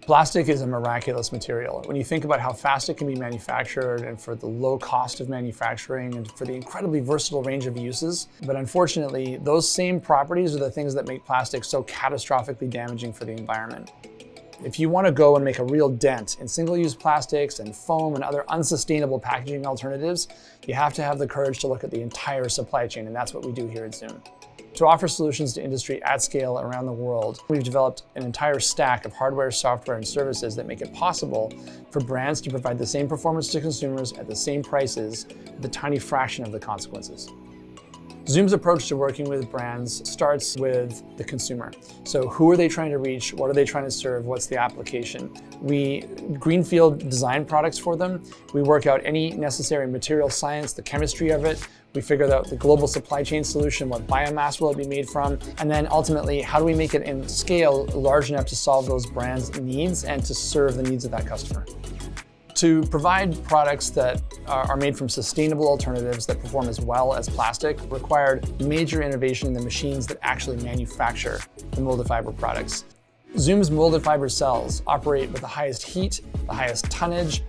Plastic is a miraculous material. When you think about how fast it can be manufactured and for the low cost of manufacturing and for the incredibly versatile range of uses, but unfortunately, those same properties are the things that make plastic so catastrophically damaging for the environment. If you want to go and make a real dent in single-use plastics and foam and other unsustainable packaging alternatives, you have to have the courage to look at the entire supply chain, and that's what we do here at Zume. To offer solutions to industry at scale around the world, we've developed an entire stack of hardware, software, and services that make it possible for brands to provide the same performance to consumers at the same prices with a tiny fraction of the consequences. Zume's approach to working with brands starts with the consumer. So who are they trying to reach? What are they trying to serve? What's the application? We greenfield design products for them. We work out any necessary material science, the chemistry of it. We figure out the global supply chain solution, what biomass will it be made from, and then ultimately, how do we make it in scale large enough to solve those brands' needs and to serve the needs of that customer? To provide products that are made from sustainable alternatives that perform as well as plastic required major innovation in the machines that actually manufacture the molded fiber products. Zume's molded fiber cells operate with the highest heat, the highest tonnage,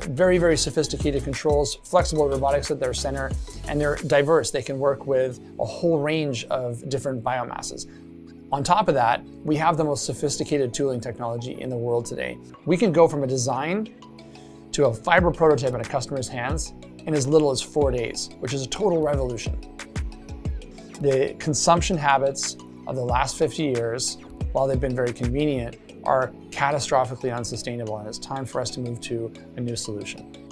very, very sophisticated controls, flexible robotics at their center, and they're diverse. They can work with a whole range of different biomasses. On top of that, we have the most sophisticated tooling technology in the world today. We can go from a design to a fiber prototype in a customer's hands in as little as 4 days, which is a total revolution. The consumption habits of the last 50 years, while they've been very convenient, are catastrophically unsustainable, and it's time for us to move to a new solution.